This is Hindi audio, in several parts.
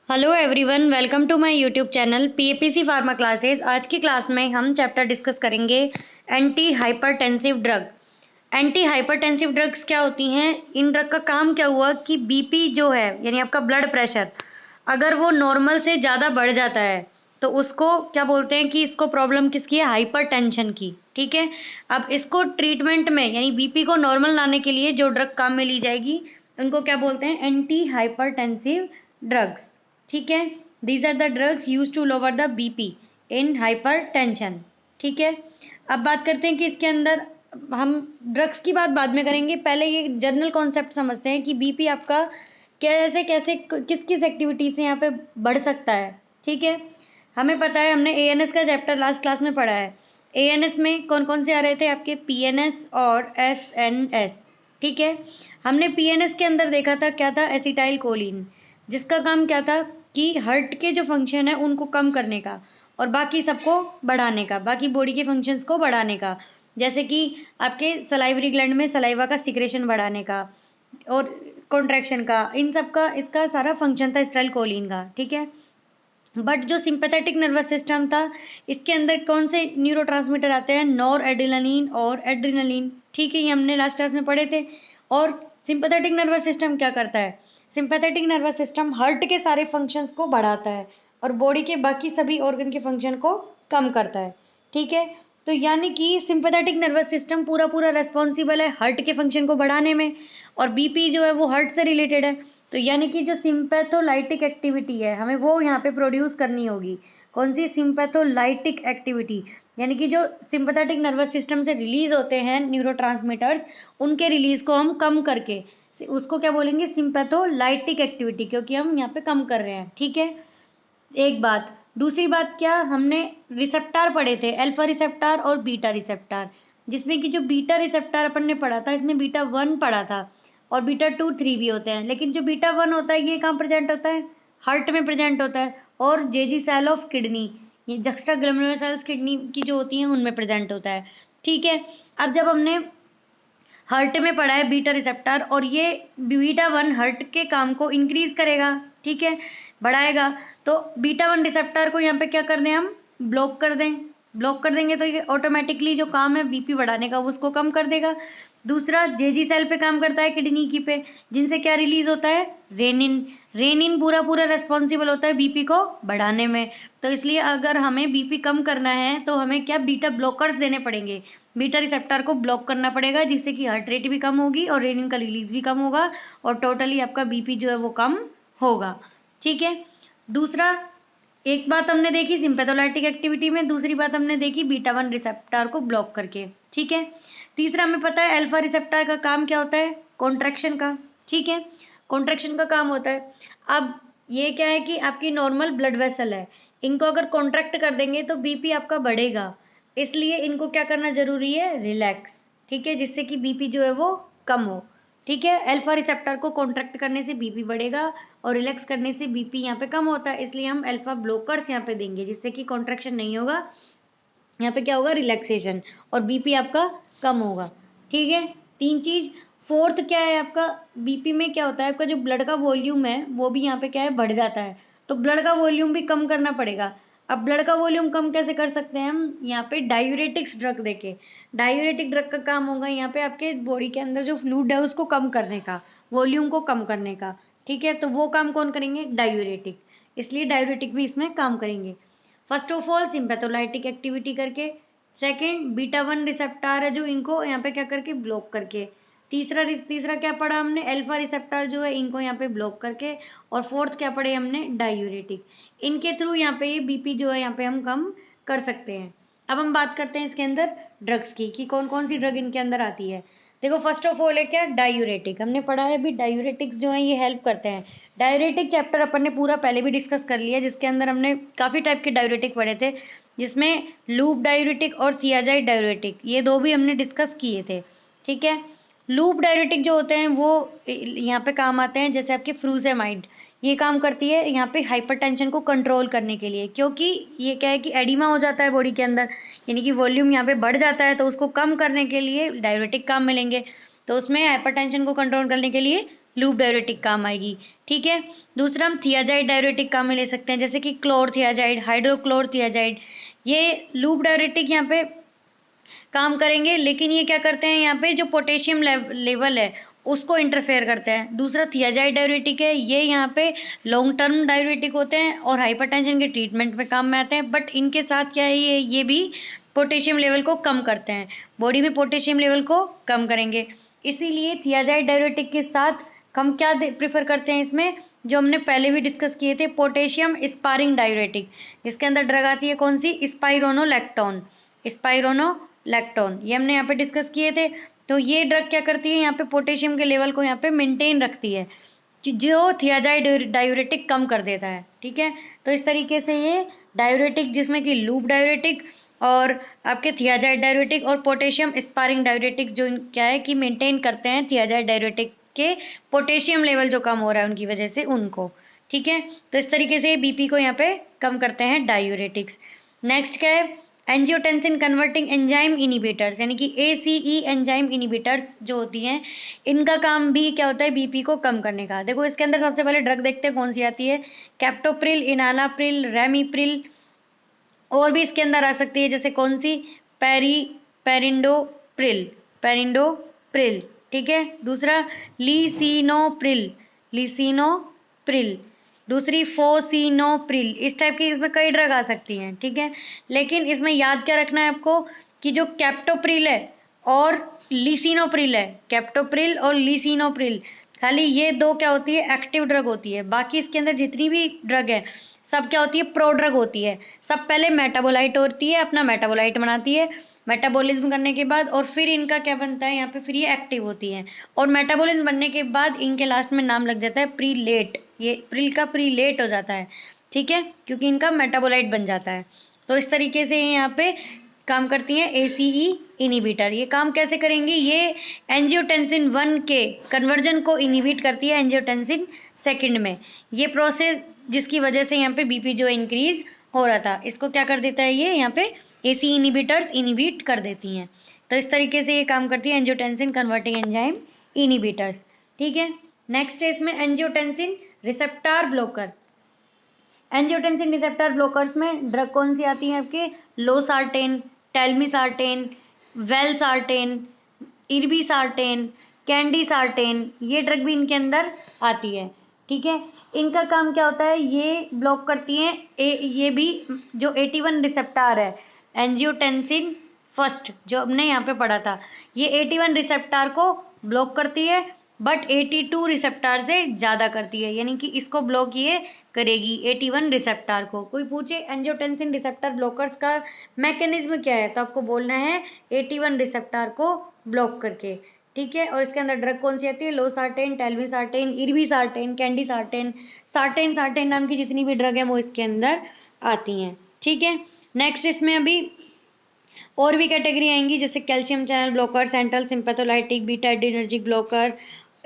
Hello everyone, welcome to my YouTube channel PAPC pharma classes. आज की क्लास में हम चैप्टर डिस्कस करेंगे anti hypertensive drug. Anti hypertensive drugs क्या होती हैं? इन ड्रग का काम क्या हुआ कि बीपी जो है यानी आपका ब्लड प्रेशर अगर वो नॉर्मल से ज़्यादा बढ़ जाता है तो उसको क्या बोलते हैं कि इसको प्रॉब्लम किसकी है? हाइपरटेंशन की। ठीक है, अब इसको ट्रीटमेंट में यानी बीपी को नॉर्मल लाने के लिए जो ड्रग काम में ली जाएगी उनको क्या बोलते हैं? Anti hypertensive drugs. ठीक है, these are the drugs use to lower the BP in hypertension. ठीक है, अब बात करते हैं कि इसके अंदर हम ड्रग्स की बात बाद में करेंगे, पहले ये जनरल कॉन्सेप्ट समझते हैं कि बीपी आपका कैसे कैसे किस किस एक्टिविटी से यहाँ पे बढ़ सकता है। ठीक है, हमें पता है, हमने एएनएस का चैप्टर लास्ट क्लास में पढ़ा है। एएनएस में कौन कौन से आ रहे थे आपके? पीएनएस और एसएनएस। ठीक है, हमने पीएनएस के अंदर देखा था क्या था? एसिटाइल कोलिन, जिसका काम क्या था कि हार्ट के जो फंक्शन है उनको कम करने का और बाकी सबको बढ़ाने का, बाकी बॉडी के फंक्शंस को बढ़ाने का, जैसे कि आपके सलाइवरी ग्लैंड में सलाइवा का सिक्रेशन बढ़ाने का और कॉन्ट्रैक्शन का, इन सब का इसका सारा फंक्शन था एसिटाइल कोलिन का। ठीक है, बट जो सिंपैथेटिक नर्वस सिस्टम था इसके अंदर कौन से न्यूरोट्रांसमीटर आते हैं? नॉर एड्रेनालिन और एड्रेनालिन। ठीक है, ये हमने लास्ट क्लास में पढ़े थे। और सिंपैथेटिक नर्वस सिस्टम क्या करता है? सिंपैथेटिक नर्वस सिस्टम हार्ट के सारे फंक्शंस को बढ़ाता है और बॉडी के बाकी सभी ऑर्गन के फंक्शन को कम करता है। ठीक है, तो यानी कि सिंपैथेटिक नर्वस सिस्टम पूरा पूरा रेस्पॉन्सिबल है हार्ट के फंक्शन को बढ़ाने में, और बीपी जो है वो हार्ट से रिलेटेड है। तो यानी कि जो सिंपैथोलाइटिक एक्टिविटी है हमें वो यहाँ पे प्रोड्यूस करनी होगी। कौन सी? सिंपैथोलाइटिक एक्टिविटी, यानी कि जो सिंपैथेटिक नर्वस सिस्टम से रिलीज होते हैं न्यूरोट्रांसमीटर्स, उनके रिलीज को हम कम करके उसको क्या बोलेंगे? सिंपैथोलाइटिक एक्टिविटी, क्योंकि हम यहाँ पे कम कर रहे हैं। ठीक है, एक बात। दूसरी बात क्या, हमने रिसेप्टार पढ़े थे, अल्फा रिसेप्टार और बीटा रिसेप्टार, जिसमें कि जो बीटा रिसेप्टार अपन ने पढ़ा था इसमें बीटा 1 पढ़ा था और बीटा 2 3 भी होते हैं, लेकिन जो बीटा 1 होता है ये कहाँ प्रेजेंट होता है? हार्ट में प्रेजेंट होता है, और जेजी सेल ऑफ किडनी, ये जक्स्ट्रा ग्लैमेरुलर सेल्स किडनी की जो होती हैं उनमें प्रेजेंट होता है। ठीक है, अब जब हमने हार्ट में पढ़ा है बीटा रिसेप्टर, और ये बीटा 1 हार्ट के काम को इंक्रीज करेगा। ठीक है, बढ़ाएगा, तो बीटा 1 रिसेप्टर को यहाँ पे क्या कर दें? हम ब्लॉक कर दें। ब्लॉक कर देंगे तो ये ऑटोमेटिकली जो काम है बीपी बढ़ाने का वो उसको कम कर देगा। दूसरा, जेजी सेल पे काम करता है किडनी की पे, जिनसे क्या रिलीज होता है? रेनिन। रेनिन पूरा पूरा रेस्पॉन्सिबल होता है बीपी को बढ़ाने में। तो इसलिए अगर हमें बीपी कम करना है तो हमें क्या बीटा ब्लॉकर्स देने पड़ेंगे, बीटा रिसेप्टर को ब्लॉक करना पड़ेगा, जिससे कि हार्ट रेट भी कम होगी और रेनिन का रिलीज भी कम होगा और टोटली आपका बीपी जो है वो कम होगा। ठीक है, दूसरा, एक बात हमने देखी सिंपैथोलाइटिक एक्टिविटी में, दूसरी बात हमने देखी बीटा 1 रिसेप्टर को ब्लॉक करके। ठीक है, तीसरा हमें पता है अल्फा रिसेप्टर का काम क्या होता है? कॉन्ट्रैक्शन का। ठीक है, कॉन्ट्रैक्शन का काम होता है। अब ये क्या है कि आपकी नॉर्मल ब्लड वेसल है, इनको अगर कॉन्ट्रैक्ट कर देंगे तो बीपी आपका बढ़ेगा, इसलिए इनको क्या करना जरूरी है? रिलैक्स। ठीक है, जिससे कि बीपी जो है वो कम हो। ठीक है, अल्फा रिसेप्टर को कॉन्ट्रैक्ट करने से बीपी बढ़ेगा और रिलैक्स करने से बीपी यहाँ पे कम होता है, इसलिए हम अल्फा ब्लॉकर्स यहाँ पे देंगे, जिससे कि कॉन्ट्रैक्शन नहीं होगा, यहाँ पे क्या होगा? रिलैक्सेशन, और बीपी आपका कम होगा। ठीक है, तीन चीज। फोर्थ क्या है आपका? बीपी में क्या होता है, आपका जो ब्लड का वॉल्यूम है वो भी यहाँ पे क्या है? बढ़ जाता है, तो ब्लड का वॉल्यूम भी कम करना पड़ेगा। अब ब्लड का वॉल्यूम कम कैसे कर सकते हैं हम? यहाँ पे डायूरेटिक्स ड्रग देके। डायूरेटिक ड्रग का काम होगा यहाँ पे आपके बॉडी के अंदर जो फ्लूइड है उसको कम करने का, वॉल्यूम को कम करने का। ठीक है, तो वो काम कौन करेंगे? डायूरेटिक, इसलिए डायूरेटिक भी इसमें काम करेंगे। First of all sympatholytic activity करके, सेकंड बीटा 1 रिसेप्टर है जो इनको यहाँ पे क्या करके? ब्लॉक करके। तीसरा क्या पढ़ा हमने? अल्फा रिसेप्टर जो है इनको यहाँ पे ब्लॉक करके, और फोर्थ क्या पढ़े हमने? डायूरेटिक। इनके थ्रू यहाँ पे ये बीपी जो है यहाँ पे हम कम कर सकते हैं। अब हम बात करते हैं इसके अंदर ड्रग्स की कि कौन कौन सी ड्रग इनके अंदर आती है। देखो, फर्स्ट ऑफ ऑल है क्या? डायूरेटिक। हमने पढ़ा है भी, डायूरेटिक्स जो है ये हेल्प करते हैं। डायूरेटिक चैप्टर अपन ने पूरा पहले भी डिस्कस कर लिया, जिसके अंदर हमने काफ़ी टाइप के डायूरेटिक पढ़े थे, जिसमें लूप डायूरेटिक और थियाजाइड डायूरेटिक ये दो भी हमने डिस्कस किए थे। ठीक है, लूप डायूरेटिक जो होते हैं वो यहाँ पे काम आते हैं, जैसे आपके फ्रूजेमाइड, ये काम करती है यहाँ पे हाइपरटेंशन को कंट्रोल करने के लिए, क्योंकि ये क्या है कि एडिमा हो जाता है बॉडी के अंदर, यानी कि वॉल्यूम यहाँ पे बढ़ जाता है, तो उसको कम करने के लिए डायूरेटिक काम मिलेंगे। तो उसमें हाइपरटेंशन को कंट्रोल करने के लिए लूप डाययूरेटिक काम आएगी। ठीक है, दूसरा हम थियाजाइड डाययूरेटिक काम में ले सकते हैं, जैसे कि क्लोरथियाजाइड, हाइड्रोक्लोरथियाजाइड। ये लूप डाययूरेटिक यहाँ पे काम करेंगे, लेकिन ये क्या करते हैं, यहाँ पे जो पोटेशियम लेवल है उसको इंटरफेयर करते हैं। दूसरा थियाजाइड डाययूरेटिक है, ये यहाँ पे लॉन्ग टर्म डाययूरेटिक होते हैं और हाइपरटेंशन के ट्रीटमेंट में काम में आते हैं, बट इनके साथ क्या है, ये भी पोटेशियम लेवल को कम करते हैं, बॉडी में पोटेशियम लेवल को कम करेंगे। इसीलिए थियाजाइड डाययूरेटिक के साथ हम क्या प्रेफर करते हैं इसमें, जो हमने पहले भी डिस्कस किए थे, पोटेशियम स्पारिंग डाययूरेटिक। इसके अंदर ड्रग आती है कौन सी, स्पाइरोनोलैक्टोन। स्पाइरोनोलैक्टोन ये हमने यहाँ पे डिस्कस किए थे। तो ये ड्रग क्या करती है, यहाँ पे पोटेशियम के लेवल को यहाँ पे मेंटेन रखती है, जो थियाजाइड डाययूरेटिक कम कर देता है। ठीक है, तो इस तरीके से ये डाययूरेटिक, जिसमें कि लूप डाययूरेटिक और आपके थियाजाइड डाययूरेटिक और पोटेशियम स्पारिंग डाययूरेटिक जो क्या है कि मेंटेन करते हैं थियाजाइड डाययूरेटिक के पोटेशियम लेवल जो कम हो रहा है उनकी वजह से उनको। ठीक है, तो इस तरीके से बीपी को यहाँ पे कम करते हैं डाययूरेटिक्स। नेक्स्ट क्या है, एंजियोटेंसिन कन्वर्टिंग एंजाइम इनिबिटर्स, यानी कि ACE एंजाइम इनिबिटर्स जो होती हैं, इनका काम भी क्या होता है, बीपी को कम करने का। देखो इसके अंदर सबसे पहले ड्रग देखते हैं कौन सी आती है, कैप्टोप्रिल, इनालाप्रिल, रेमिप्रिल। और भी इसके अंदर आ सकती है, जैसे कौन सी, पेरिंडोप्रिल। ठीक है, दूसरा लिसिनोप्रिल, दूसरी फोसिनोप्रिल। इस टाइप की इसमें कई ड्रग आ सकती हैं। ठीक है, लेकिन इसमें याद क्या रखना है आपको कि जो कैप्टोप्रिल है और लिसिनोप्रिल है, कैप्टोप्रिल और लिसिनोप्रिल, खाली ये दो क्या होती है, एक्टिव ड्रग होती है। बाकी इसके अंदर जितनी भी ड्रग है सब क्या होती है, प्रोड्रग होती है। सब पहले मेटाबोलाइट होती है, अपना मेटाबोलाइट बनाती है, मेटाबॉलिज्म करने के बाद, और फिर इनका क्या बनता है यहाँ पे, फिर ये एक्टिव होती हैं। और मेटाबॉलिज्म बनने के बाद इनके लास्ट में नाम लग जाता है प्रीलेट, ये प्रिल का प्रीलेट हो जाता है। ठीक है, क्योंकि इनका मेटाबोलाइट बन जाता है। तो इस तरीके से यहाँ पे काम करती हैं ACE इनिबिटर। ये काम कैसे करेंगी, ये एंजियोटेंसिन 1 के कन्वर्जन को इनिबिट करती है एंजियोटेंसिन 2 में। ये प्रोसेस जिसकी वजह से यहाँ पे बीपी जो इंक्रीज हो रहा था, इसको क्या कर देता है, ये यहाँ पे ACE इनिबिटर्स इनिबिट कर देती हैं। तो इस तरीके से ये काम करती है एंजियोटेंसिन कन्वर्टिंग एंजाइम इनिबिटर्स। ठीक है, नेक्स्ट है इसमें angiotensin receptor blocker. Angiotensin receptor blockers में ड्रग कौन सी आती है आपके, लोसार्टेन, टेल्मिसार्टेन, वेलसार्टेन, इर्बिसार्टेन, कैंडिसार्टेन, ये ड्रग भी इनके अंदर आती है। ठीक है, इनका काम क्या होता है, ये ब्लॉक करती हैं ये भी जो 81 रिसेप्टर है, एंजियोटेंसिन फर्स्ट जो हमने यहाँ पे पढ़ा था, ये 81 रिसेप्टर को ब्लॉक करती है, बट 82 रिसेप्टर से ज़्यादा करती है, यानी कि इसको ब्लॉक ये करेगी 81 रिसेप्टर को। कोई पूछे एंजियोटेंसिन रिसेप्टर ब्लॉकर्स का मैकेनिज्म क्या है, तो आपको बोलना है 81 रिसेप्टर को ब्लॉक करके। ठीक है, और इसके अंदर ड्रग कौन सी आती है, लोसार्टेन, टेल्मिसार्टेन, इर्बिसार्टेन, कैंडिसार्टेन, सार्टेन नाम की जितनी भी ड्रग है वो इसके अंदर आती हैं। ठीक है, नेक्स्ट इसमें अभी और भी कैटेगरी आएंगी, जैसे calcium channel blocker, central sympatholytic, beta adrenergic blocker,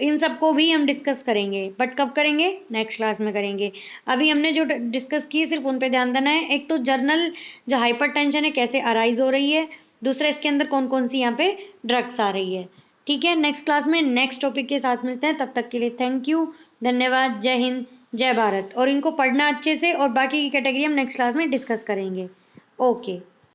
इन सबको भी हम डिस्कस करेंगे, बट कब करेंगे, नेक्स्ट क्लास में करेंगे। अभी हमने जो डिस्कस की सिर्फ उन पे ध्यान देना है। एक तो जर्नल जो हाइपरटेंशन है कैसे अराइज हो रही है, दूसरा इसके अंदर कौन कौन सी यहाँ पे ड्रग्स आ रही है। ठीक है, नेक्स्ट क्लास में नेक्स्ट टॉपिक के साथ मिलते हैं, तब तक के लिए थैंक यू, धन्यवाद, जय हिंद, जय भारत। और इनको पढ़ना अच्छे से, और बाकी की कैटेगरी हम नेक्स्ट क्लास में डिस्कस करेंगे। ओके।